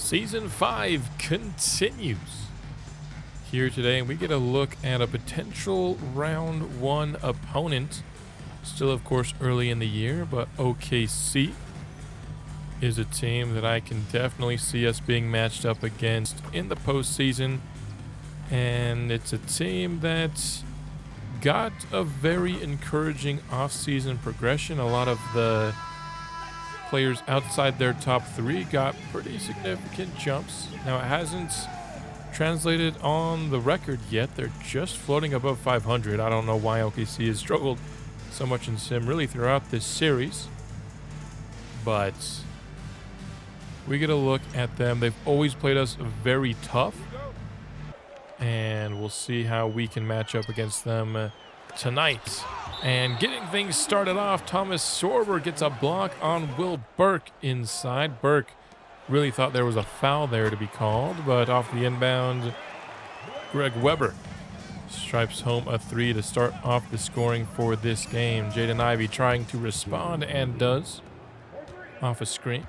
Season 5 continues here today, and we get a look at a potential round 1 opponent. Still, of course, early in the year, but OKC is a team that I can definitely see us being matched up against in the postseason. And it's a team that got a very encouraging offseason progression. A lot of the players outside their top 3 got pretty significant jumps. Now, it hasn't translated on the record yet. They're just floating above 500. I don't know why OKC has struggled so much in sim really throughout this series, but we get a look at them. They've always played us very tough, and we'll see how we can match up against them tonight. And getting things started off, Thomas Sorber gets a block on Will Burke inside. Burke really thought there was a foul there to be called, but off the inbound, Greg Weber stripes home a 3 to start off the scoring for this game. Jaden Ivey trying to respond and does off a screen.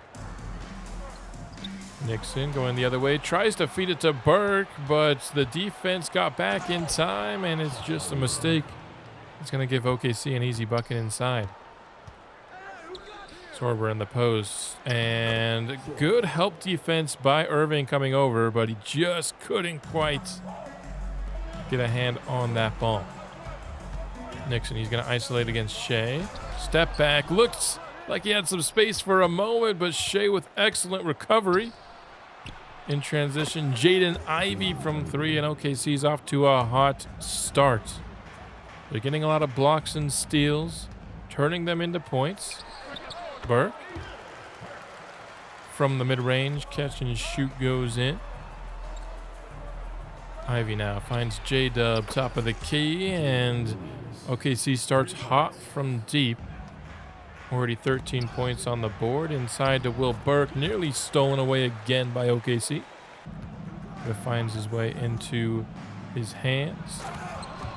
Nixon going the other way, tries to feed it to Burke, but the defense got back in time, and it's just a mistake. It's going to give OKC an easy bucket inside. Sorber in the post, and good help defense by Irving coming over, but he just couldn't quite get a hand on that ball. Nixon, he's going to isolate against Shea. Step back, looked like he had some space for a moment, but Shea with excellent recovery. In transition, Jaden Ivey from 3, and OKC's off to a hot start. They're getting a lot of blocks and steals, turning them into points. Burke from the mid-range, catch and shoot goes in. Ivey now finds J-Dub, top of the key, and OKC starts hot from deep. Already 13 points on the board. Inside to Will Burke, nearly stolen away again by OKC. But finds his way into his hands.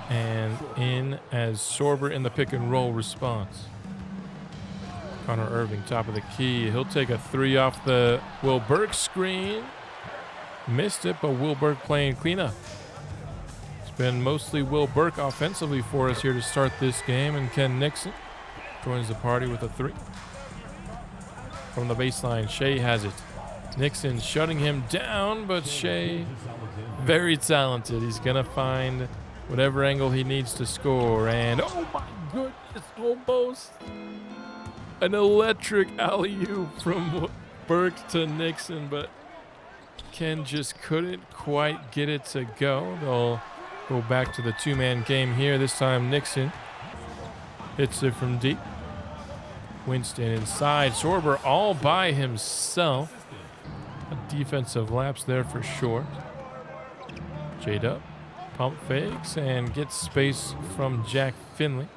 And in as Sorber in the pick and roll response. Connor Irving, top of the key. He'll take a 3 off the Will Burke screen. Missed it, but Will Burke playing cleanup. It's been mostly Will Burke offensively for us here to start this game, and Ken Nixon joins the party with a 3. From the baseline, Shea has it. Nixon shutting him down, but Shea, very talented. He's going to find whatever angle he needs to score. And, oh my goodness, almost an electric alley-oop from Burke to Nixon, but Ken just couldn't quite get it to go. They'll go back to the 2-man game here. This time, Nixon hits it from deep. Winston inside. Sorber all by himself. A defensive lapse there for sure. J-Dub pump fakes and gets space from Jack Finley.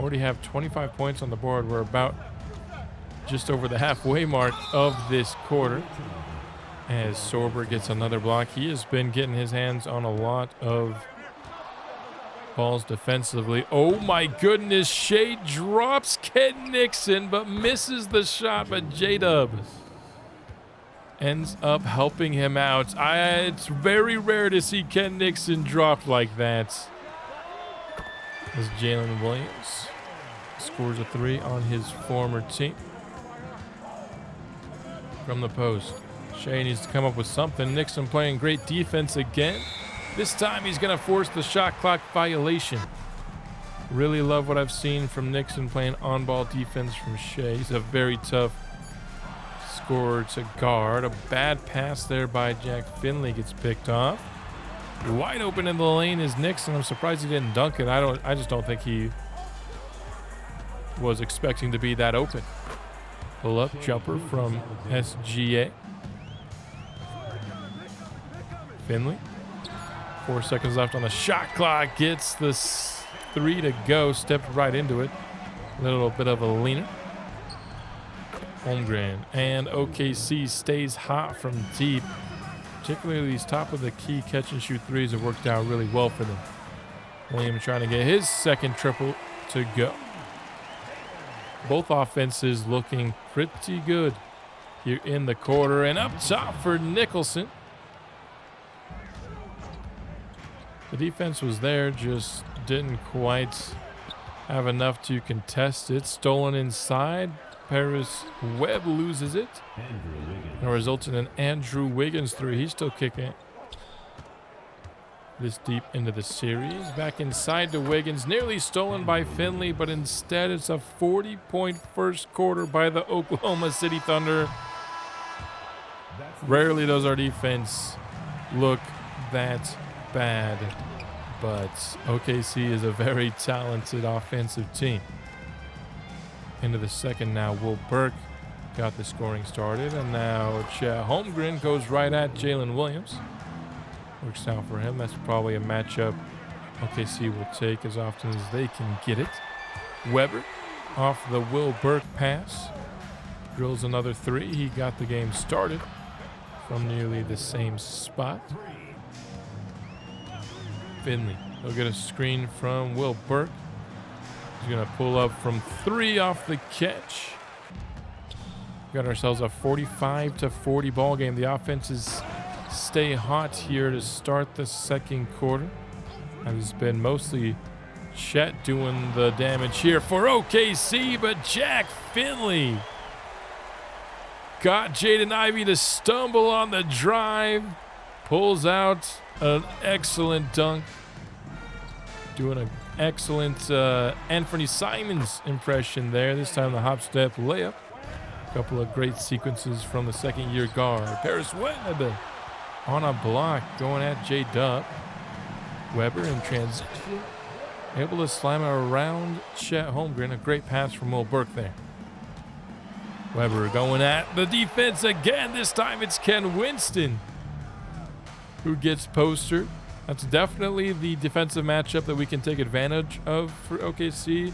Already have 25 points on the board. We're about just over the halfway mark of this quarter. As Sorber gets another block. He has been getting his hands on a lot of balls defensively. Oh my goodness, Shea drops Ken Nixon, but misses the shot, but J-Dub ends up helping him out. It's very rare to see Ken Nixon dropped like that. As Jalen Williams scores a 3 on his former team. From the post, Shea needs to come up with something. Nixon playing great defense again. This time he's going to force the shot clock violation. Really love what I've seen from Nixon playing on-ball defense from Shea. He's a very tough scorer to guard. A bad pass there by Jack Finley gets picked off. Wide open in the lane is Nixon. I'm surprised he didn't dunk it. I just don't think he was expecting to be that open. Pull-up jumper from SGA. Finley. 4 seconds left on the shot clock. Gets the 3 to go. Stepped right into it. A little bit of a leaner. Holmgren. And OKC stays hot from deep. Particularly these top of the key catch and shoot 3s have worked out really well for them. Williams trying to get his second triple to go. Both offenses looking pretty good here in the quarter. And up top for Nicholson. The defense was there, just didn't quite have enough to contest it. Stolen inside. Paris Webb loses it. And results in an Andrew Wiggins three. He's still kicking it this deep into the series. Back inside to Wiggins. Nearly stolen by Finley, but instead it's a 40-point first quarter by the Oklahoma City Thunder. Rarely does our defense look that bad, but OKC is a very talented offensive team. Into the second now, Will Burke got the scoring started, and now Chet Holmgren goes right at Jalen Williams. Works out for him. That's probably a matchup OKC will take as often as they can get it. Weber off the Will Burke pass. Drills another three. He got the game started from nearly the same spot. Finley, he'll get a screen from Will Burke. He's going to pull up from three off the catch. Got ourselves a 45-40 ball game. The offenses stay hot here to start the second quarter. And it's been mostly Chet doing the damage here for OKC, but Jack Finley got Jaden Ivey to stumble on the drive. Pulls out an excellent dunk. Doing an excellent Anthony Simons impression there. This time the hop step layup. A couple of great sequences from the second-year guard. Paris Webb on a block going at J-Dub. Weber in transition. Able to slam it around Chet Holmgren. A great pass from Will Burke there. Weber going at the defense again. This time it's Ken Winston who gets postered. That's definitely the defensive matchup that we can take advantage of for OKC.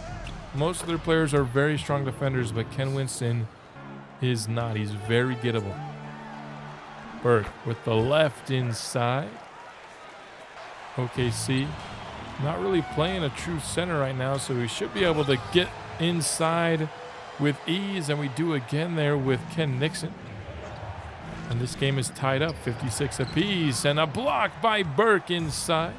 Most of their players are very strong defenders, but Ken Winston is not. He's very gettable. Burke with the left inside. OKC not really playing a true center right now, so we should be able to get inside with ease, and we do again there with Ken Nixon. And this game is tied up 56 apiece, and a block by Burke inside.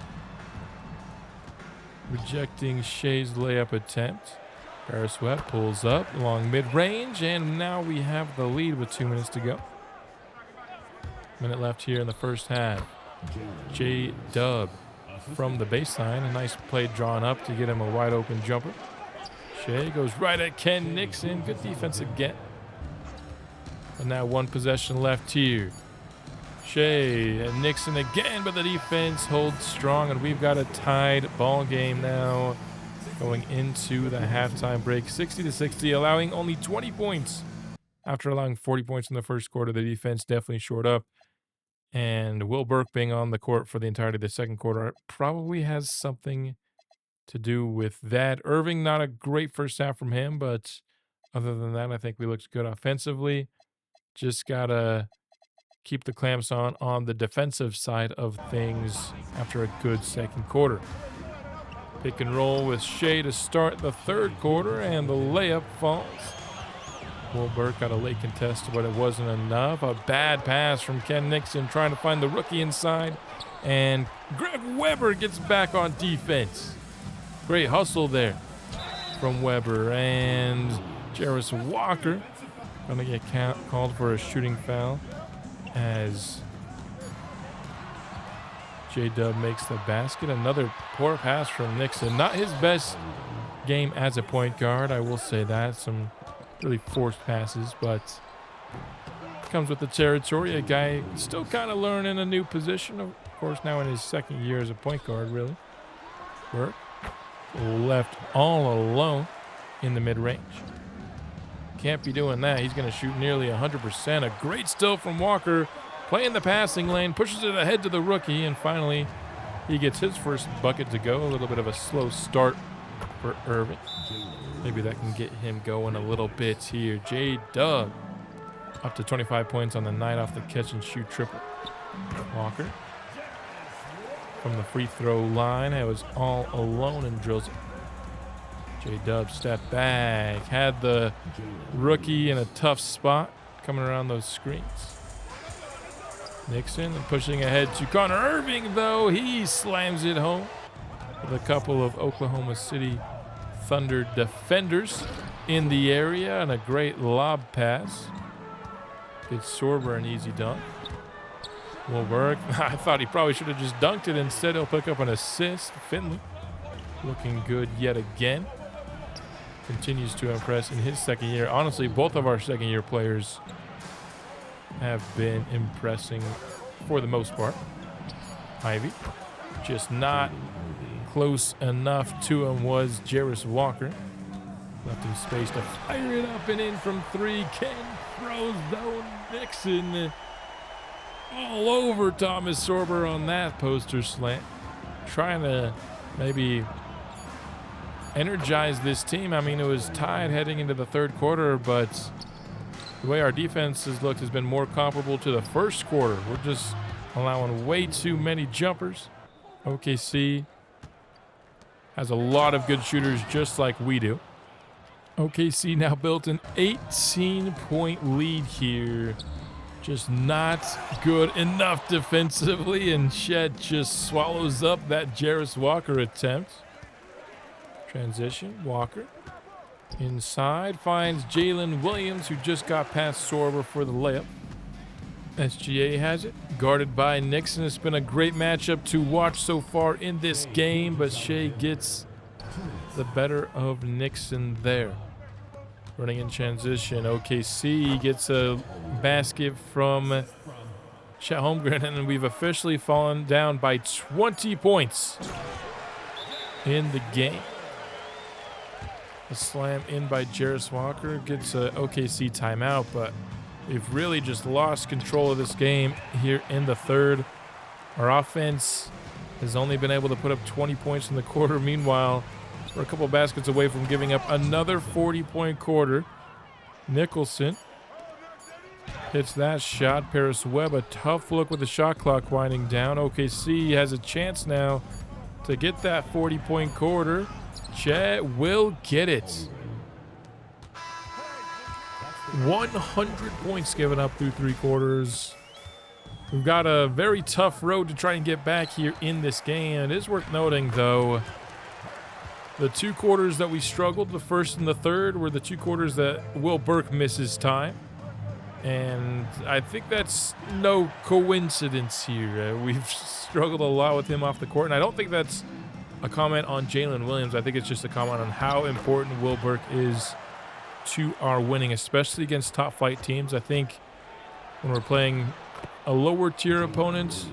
Rejecting Shea's layup attempt. Paris Webb pulls up along mid-range, and now we have the lead with 2 minutes to go. Minute left here in the first half. J-Dub from the baseline. A nice play drawn up to get him a wide open jumper. Shea goes right at Ken Nixon. Good defense again. And now one possession left here. Shea and Nixon again, but the defense holds strong, and we've got a tied ball game now going into the halftime break. 60-60, allowing only 20 points. After allowing 40 points in the first quarter, the defense definitely shored up. And Will Burke being on the court for the entirety of the second quarter probably has something to do with that. Irving, not a great first half from him, but other than that, I think we looked good offensively. Just got to keep the clamps on the defensive side of things after a good second quarter. Pick and roll with Shea to start the third quarter, and the layup falls. Will Burke got a late contest, but it wasn't enough. A bad pass from Ken Nixon trying to find the rookie inside. And Greg Weber gets back on defense. Great hustle there from Weber. And Jarvis Walker going to get called for a shooting foul as J-Dub makes the basket. Another poor pass from Nixon. Not his best game as a point guard, I will say that. Some really forced passes, but comes with the territory. A guy still kind of learning a new position, of course, now in his second year as a point guard, really. Burke left all alone in the mid-range. Can't be doing that. He's going to shoot nearly 100%. A great steal from Walker, playing the passing lane, pushes it ahead to the rookie, and finally he gets his first bucket to go. A little bit of a slow start for Irving. Maybe that can get him going a little bit here. J-Dub up to 25 points on the night off the catch and shoot triple. Walker from the free throw line. It was all alone and drills it. J-Dub step back. Had the rookie in a tough spot. coming around those screens. Nixon pushing ahead to Connor Irving, though. He slams it home with a couple of Oklahoma City Thunder defenders in the area and a great lob pass. It's Sorber an easy dunk. Wilberg, I thought he probably should have just dunked it. Instead, he'll pick up an assist. Finley looking good yet again. Continues to impress in his second year. Honestly, both of our second-year players have been impressing for the most part. Ivy, just not close enough to him was Jarris Walker. Left him space to fire it up and in from three. Ken Frozone Nixon all over Thomas Sorber on that poster slant. Trying to maybe energize this team. I mean, it was tied heading into the third quarter, but the way our defense has looked has been more comparable to the first quarter. We're just allowing way too many jumpers. OKC has a lot of good shooters just like we do. OKC now built an 18-point lead here. Just not good enough defensively, and Shed just swallows up that Jarris Walker attempt. Transition, Walker. Inside, finds Jalen Williams, who just got past Sorber for the layup. SGA has it, guarded by Nixon. It's been a great matchup to watch so far in this game, but Shea gets the better of Nixon there. Running in transition, OKC gets a basket from Chet Holmgren, and we've officially fallen down by 20 points in the game. A slam in by Jarris Walker gets a OKC timeout, but we've really just lost control of this game here in the third. Our offense has only been able to put up 20 points in the quarter. Meanwhile, we're a couple baskets away from giving up another 40-point quarter. Nicholson hits that shot. Paris Webb, a tough look with the shot clock winding down. OKC has a chance now to get that 40-point quarter. Chet will get it. 100 points given up through three quarters. We've got a very tough road to try and get back here in this game. It is worth noting, though, the two quarters that we struggled, the first and the third, were the two quarters that Will Burke misses time. And I think that's no coincidence here. We've struggled a lot with him off the court, and I don't think that's a comment on Jalen Williams. I think it's just a comment on how important Will Burke is to our winning, especially against top flight teams. I think when we're playing a lower tier opponent,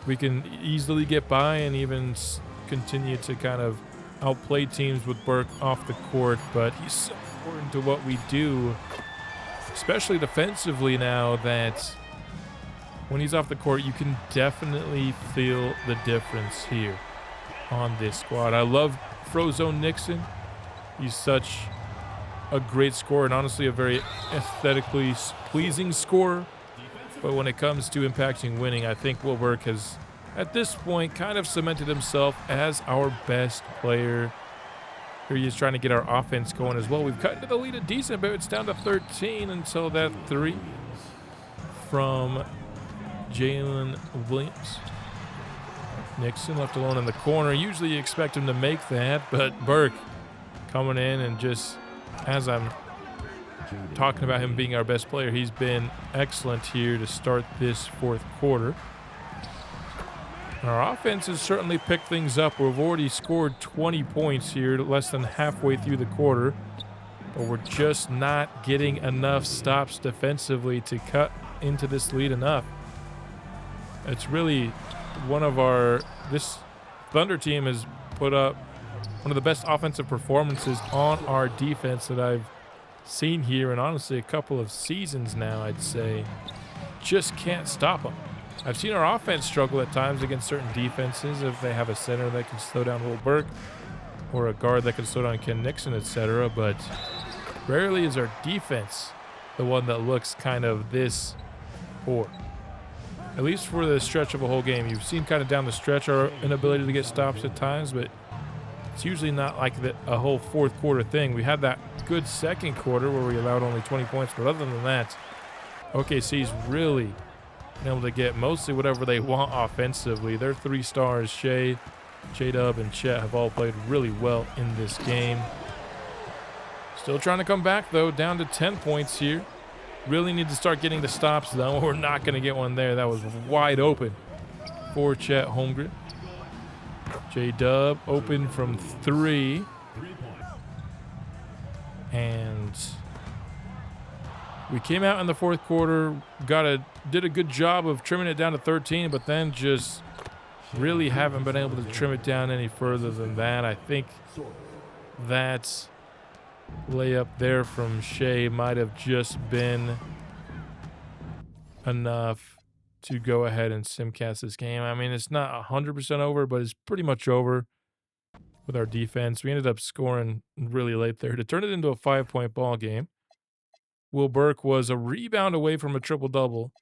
we can easily get by and even continue to kind of outplay teams with Burke off the court, but he's so important to what we do, especially defensively now, that when he's off the court, you can definitely feel the difference here on this squad. I love Frozone Nixon. He's such a great scorer and honestly a very aesthetically pleasing scorer. But when it comes to impacting winning, I think Will Burke has, at this point, kind of cemented himself as our best player. Here he is trying to get our offense going as well. We've cut into the lead a decent bit. It's down to 13 until that three from Jalen Williams. Nixon left alone in the corner. Usually you expect him to make that, but Burke coming in and just, as I'm talking about him being our best player, he's been excellent here to start this fourth quarter. Our offense has certainly picked things up. We've already scored 20 points here, less than halfway through the quarter, but we're just not getting enough stops defensively to cut into this lead enough. It's really one of this Thunder team has put up one of the best offensive performances on our defense that I've seen here in honestly a couple of seasons now, I'd say. Just can't stop them. I've seen our offense struggle at times against certain defenses if they have a center that can slow down Will Burke or a guard that can slow down Ken Nixon, etc. But rarely is our defense the one that looks kind of this poor. At least for the stretch of a whole game. You've seen kind of down the stretch our inability to get stops at times, but it's usually not like a whole fourth quarter thing. We had that good second quarter where we allowed only 20 points, but other than that, OKC's really been able to get mostly whatever they want offensively. Their 3 stars, Shea, J-Dub, and Chet, have all played really well in this game. Still trying to come back, though, down to 10 points here. Really need to start getting the stops, though. We're not going to get one there. That was wide open for Chet Holmgren. J-Dub open from 3. And we came out in the fourth quarter, did a good job of trimming it down to 13, but then just really haven't been able to trim it down any further than that. I think that layup there from Shea might have just been enough to go ahead and simcast this game. I mean, it's not 100% over, but it's pretty much over with our defense. We ended up scoring really late there to turn it into a 5-point ball game. Will Burke was a rebound away from a triple-double.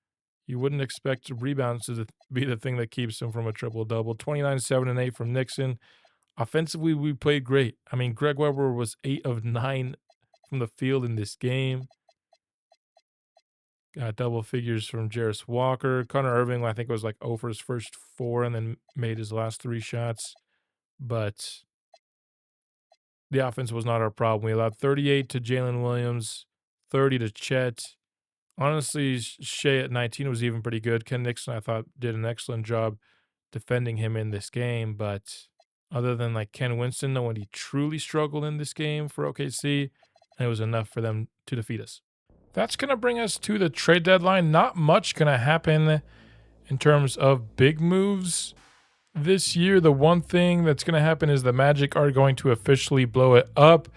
You wouldn't expect rebounds to be the thing that keeps him from a triple-double. 29, 7, and 8 from Nixon. Offensively, we played great. I mean, Greg Weber was 8 of 9 from the field in this game. Got double figures from Jarris Walker. Connor Irving, I think, was like 0 for his first 4 and then made his last 3 shots. But the offense was not our problem. We allowed 38 to Jalen Williams, 30 to Chet. Honestly, Shea at 19 was even pretty good. Ken Nixon, I thought, did an excellent job defending him in this game. But other than like Ken Winston, no one truly struggled in this game for OKC. And it was enough for them to defeat us. That's going to bring us to the trade deadline. Not much going to happen in terms of big moves this year. The one thing that's going to happen is the Magic are going to officially blow it up.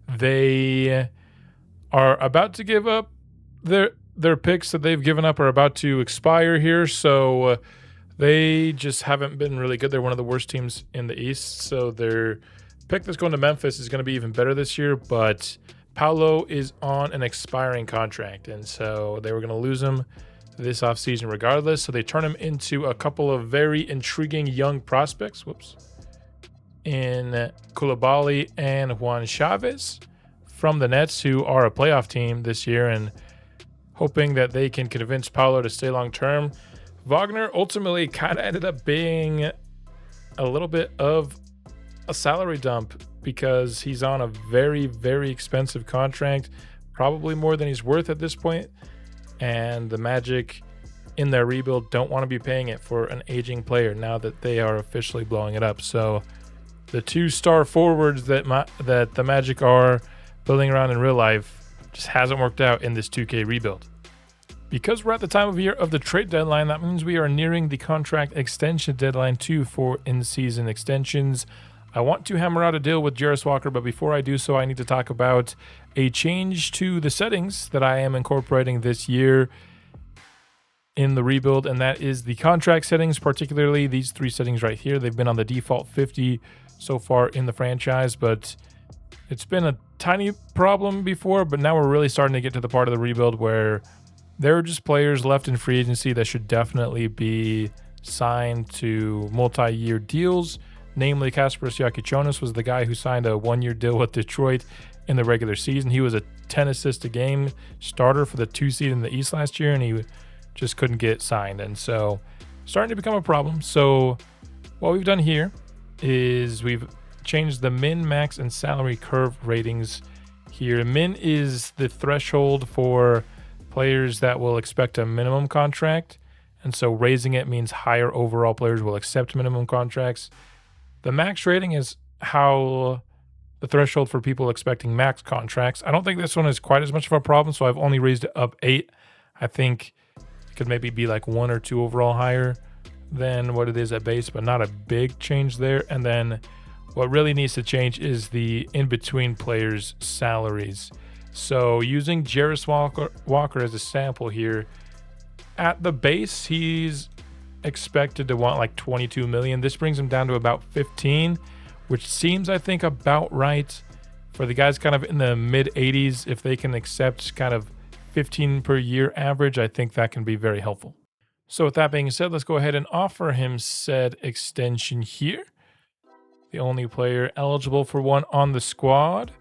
They are about to give up their picks that they've given up are about to expire here. So they just haven't been really good. They're one of the worst teams in the East. So their pick that's going to Memphis is going to be even better this year. But Paolo is on an expiring contract, and so they were going to lose him this offseason regardless. So they turn him into a couple of very intriguing young prospects. In Koulibaly and Juan Chavez from the Nets, who are a playoff team this year, and hoping that they can convince Paolo to stay long term. Wagner ultimately kind of ended up being a little bit of a salary dump because he's on a very, very expensive contract, probably more than he's worth at this point. And the Magic in their rebuild don't want to be paying it for an aging player now that they are officially blowing it up. So the 2-star forwards that the Magic are building around in real life just hasn't worked out in this 2K rebuild. Because we're at the time of year of the trade deadline, that means we are nearing the contract extension deadline too for in-season extensions. I want to hammer out a deal with Jarris Walker, but before I do so, I need to talk about a change to the settings that I am incorporating this year in the rebuild, and that is the contract settings, particularly these 3 settings right here. They've been on the default 50 so far in the franchise, but it's been a tiny problem before, but now we're really starting to get to the part of the rebuild where there are just players left in free agency that should definitely be signed to multi-year deals. Namely, Kasparas Jakichonis was the guy who signed a 1-year deal with Detroit in the regular season. He was a 10 assist a game starter for the 2 seed in the East last year, and he just couldn't get signed. And so starting to become a problem. So what we've done here is we've changed the min, max, and salary curve ratings here. Min is the threshold for players that will expect a minimum contract. And so raising it means higher overall players will accept minimum contracts. The max rating is how the threshold for people expecting max contracts. I don't think this one is quite as much of a problem, so I've only raised it up 8. I think it could maybe be like 1 or 2 overall higher than what it is at base, but not a big change there. And then what really needs to change is the in-between players' salaries. So using Jarris Walker as a sample here, at the base, he's expected to want like 22 million. This brings him down to about 15, which seems, I think, about right for the guys kind of in the mid 80s. If they can accept kind of 15 per year average, I think that can be very helpful. So with that being said, let's go ahead and offer him said extension here. The only player eligible for one on the squad.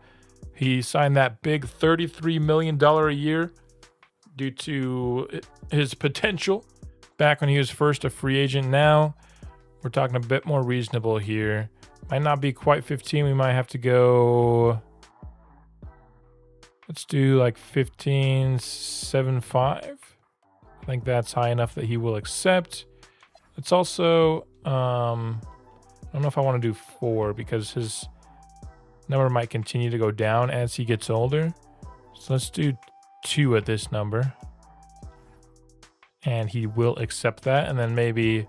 He signed that big $33 million a year due to his potential back when he was first a free agent. Now we're talking a bit more reasonable here. Might not be quite 15. We might have to go. Let's do like 15.75. I think that's high enough that he will accept. It's also, I don't know if I want to do 4 because his number might continue to go down as he gets older. So let's do 2 at this number. And he will accept that. And then maybe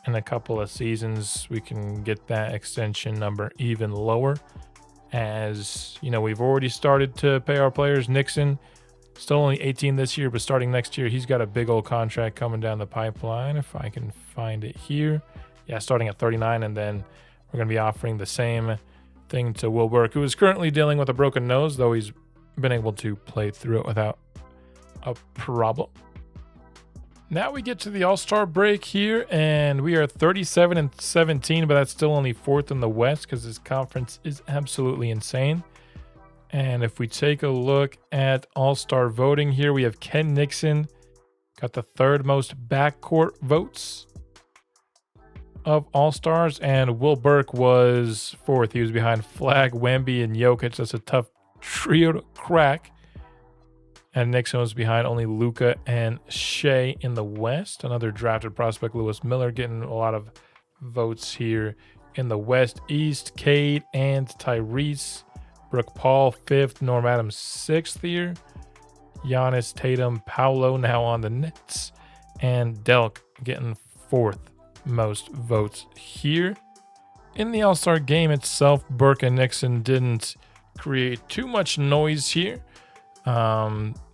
in a couple of seasons, we can get that extension number even lower. As you know, we've already started to pay our players. Nixon, still only 18 this year, but starting next year, he's got a big old contract coming down the pipeline. If I can find it here. Yeah, starting at 39. And then we're going to be offering the same thing to Will Burke, who is currently dealing with a broken nose, though he's been able to play through it without a problem. Now we get to the All-Star break here, and we are 37-17, but that's still only 4th in the West because this conference is absolutely insane. And if we take a look at All-Star voting here, we have Ken Nixon, got the 3rd most backcourt votes of All-Stars, and Will Burke was 4th. He was behind Flag, Wemby, and Jokic. That's a tough trio to crack. And Nixon was behind only Luka and Shea in the West. Another drafted prospect, Lewis Miller, getting a lot of votes here in the West. East, Cade and Tyrese. Brooke Paul, 5th. Norm Adams, 6th here. Giannis, Tatum, Paolo now on the Nets. And Delk getting 4th most votes here. In the All-Star game itself, Burke and Nixon didn't create too much noise here.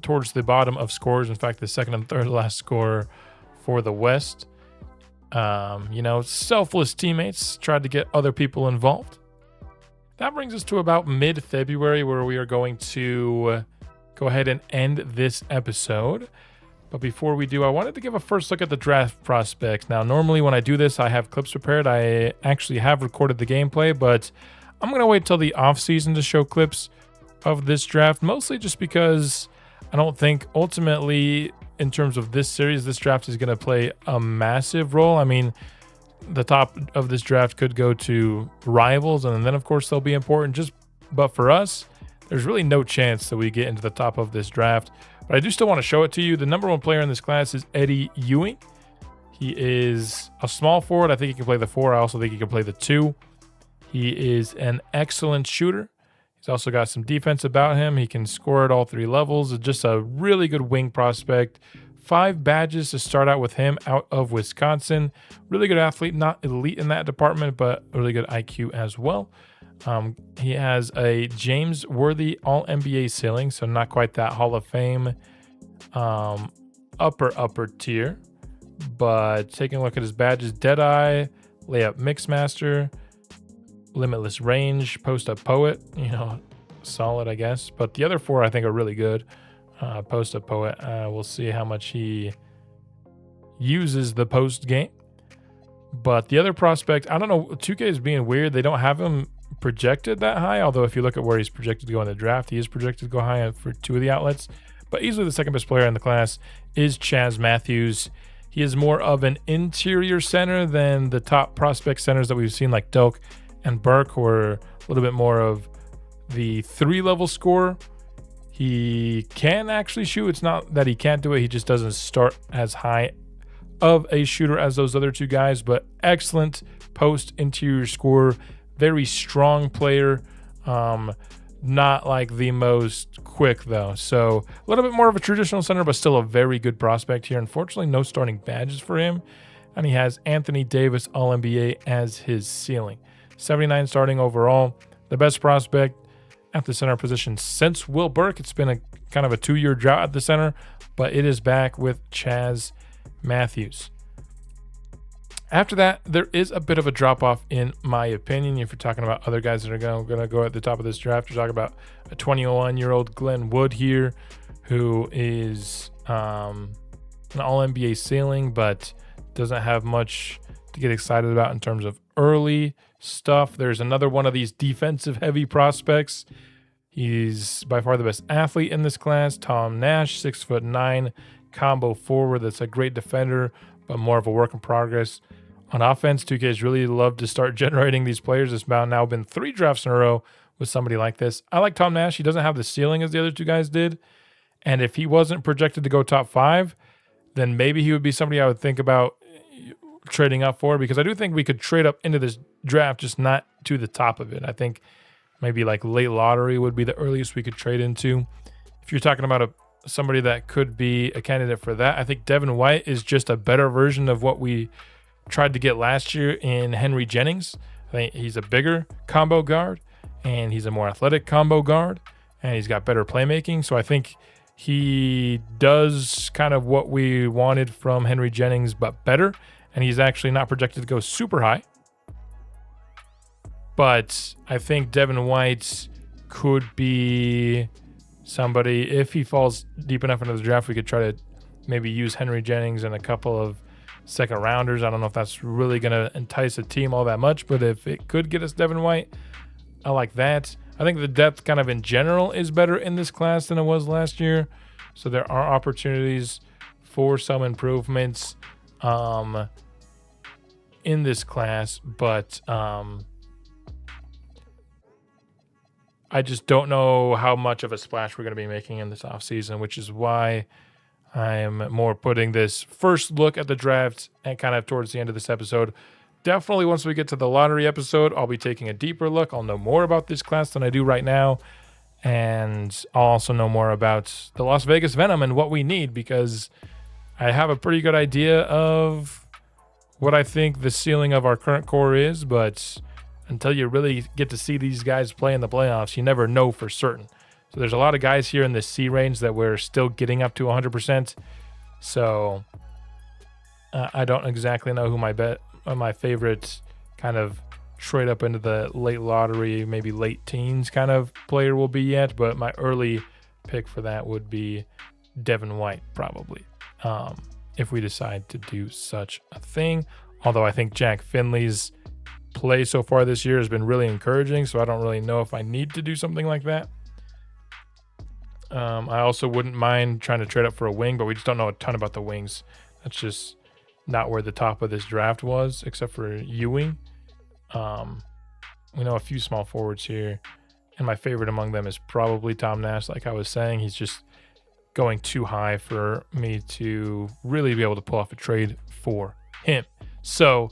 Towards the bottom of scores. In fact, the 2nd and 3rd last scorer for the West. Selfless teammates tried to get other people involved. That brings us to about mid-February, where we are going to go ahead and end this episode. But before we do, I wanted to give a first look at the draft prospects. Now, normally when I do this, I have clips prepared. I actually have recorded the gameplay, but I'm going to wait till the off-season to show clips of this draft, mostly just because I don't think ultimately in terms of this series, this draft is going to play a massive role. I mean, the top of this draft could go to rivals, and then of course they'll be important. But for us, there's really no chance that we get into the top of this draft. But I do still want to show it to you. The number 1 player in this class is Eddie Ewing. He is a small forward. I think he can play the 4. I also think he can play the 2. He is an excellent shooter. He's also got some defense about him. He can score at all 3 levels. Just a really good wing prospect. 5 badges to start out with him out of Wisconsin. Really good athlete, not elite in that department, but really good IQ as well. He has a James Worthy All-NBA ceiling, so not quite that Hall of Fame upper tier. But taking a look at his badges, Deadeye, Layup Mixmaster, Limitless Range, Post-Up Poet, solid, I guess. But the other 4 I think are really good. Post-Up Poet, we'll see how much he uses the post game. But the other prospect, I don't know, 2K is being weird. They don't have him projected that high, although if you look at where he's projected to go in the draft, he is projected to go high for 2 of the outlets. But easily the 2nd best player in the class is Chaz Matthews. He is more of an interior center than the top prospect centers that we've seen like Delk and Burke, who are a little bit more of the 3-level scorer. He can actually shoot. It's not that he can't do it. He just doesn't start as high of a shooter as those other 2 guys, but excellent post interior scorer. Very strong player. Not like the most quick though. So a little bit more of a traditional center, but still a very good prospect here. Unfortunately, no starting badges for him. And he has Anthony Davis All-NBA as his ceiling. 79 starting overall. The best prospect at the center position since Will Burke. It's been a kind of a 2-year drought at the center, but it is back with Chaz Matthews. After that, there is a bit of a drop-off in my opinion. If you're talking about other guys that are going to go at the top of this draft, you're talking about a 21-year-old Glenn Wood here, who is an All-NBA ceiling, but doesn't have much to get excited about in terms of early stuff. There's another one of these defensive-heavy prospects He's by far the best athlete in this class. Tom Nash, 6'9", combo forward that's a great defender, but more of a work in progress. On offense, 2K's really love to start generating these players. It's now been 3 drafts in a row with somebody like this. I like Tom Nash. He doesn't have the ceiling as the other 2 guys did. And if he wasn't projected to go top 5, then maybe he would be somebody I would think about trading up for, because I do think we could trade up into this draft, just not to the top of it. I think maybe like late lottery would be the earliest we could trade into. If you're talking about somebody that could be a candidate for that, I think Devin White is just a better version of what we tried to get last year in Henry Jennings. I think he's a bigger combo guard, and he's a more athletic combo guard, and he's got better playmaking. So I think he does kind of what we wanted from Henry Jennings, but better. And he's actually not projected to go super high. But I think Devin White could be somebody, if he falls deep enough into the draft, we could try to maybe use Henry Jennings and a couple of second rounders. I don't know if that's really going to entice a team all that much, but if it could get us Devin White, I like that. I think the depth kind of in general is better in this class than it was last year. So there are opportunities for some improvements in this class, but I just don't know how much of a splash we're going to be making in this offseason, which is why I'm more putting this first look at the draft and kind of towards the end of this episode. Definitely once we get to the lottery episode, I'll be taking a deeper look. I'll know more about this class than I do right now, and I'll also know more about the Las Vegas Venom and what we need, because I have a pretty good idea of what I think the ceiling of our current core is, but until you really get to see these guys play in the playoffs, you never know for certain. So there's a lot of guys here in the C range that we're still getting up to 100%. So I don't exactly know who my favorite kind of trade up into the late lottery, maybe late teens kind of player will be yet, but my early pick for that would be Devin White, probably. If we decide to do such a thing. Although I think Jack Finley's play so far this year has been really encouraging, so I don't really know if I need to do something like that. I also wouldn't mind trying to trade up for a wing, but we just don't know a ton about the wings. That's just not where the top of this draft was, except for Ewing. We know a few small forwards here, and my favorite among them is probably Tom Nash. Like I was saying, he's just going too high for me to really be able to pull off a trade for him. So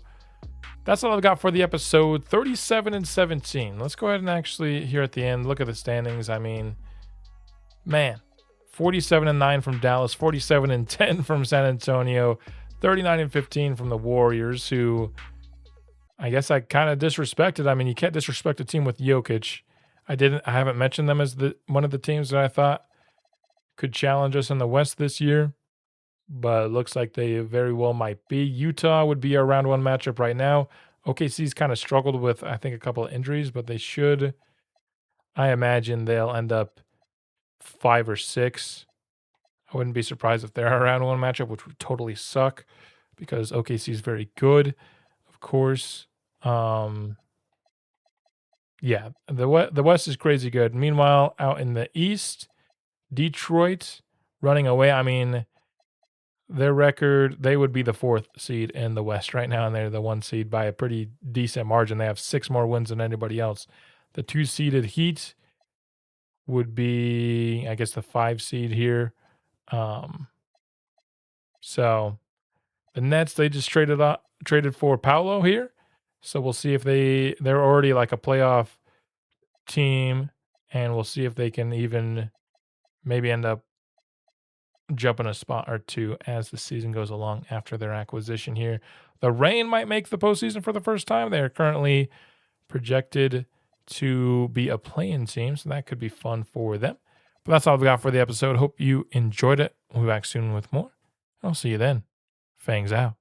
that's all I've got for the episode. 37-17. Let's go ahead and actually here at the end look at the standings. I mean, man, 47-9 from Dallas, 47-10 from San Antonio, 39-15 from the Warriors, who I guess I kind of disrespected. I mean, you can't disrespect a team with Jokic. I haven't mentioned them as one of the teams that I thought could challenge us in the West this year, but it looks like they very well might be. Utah would be our round 1 matchup right now. OKC's kind of struggled with, I think, a couple of injuries, but they should, I imagine they'll end up 5 or 6. I wouldn't be surprised if they're our round 1 matchup, which would totally suck because OKC is very good, of course. Yeah, the West is crazy good. Meanwhile, out in the East, Detroit running away. I mean, their record, they would be the 4th seed in the West right now, and they're the 1 seed by a pretty decent margin. They have 6 more wins than anybody else. The 2-seeded Heat would be, I guess, the 5 seed here. So the Nets, they just traded for Paolo here. So we'll see if they're already like a playoff team, and we'll see if they can even maybe end up jumping a spot or 2 as the season goes along after their acquisition here. The Reign might make the postseason for the first time. They are currently projected to be a play-in team, so that could be fun for them. But that's all I've got for the episode. Hope you enjoyed it. We'll be back soon with more. I'll see you then. Fangs out.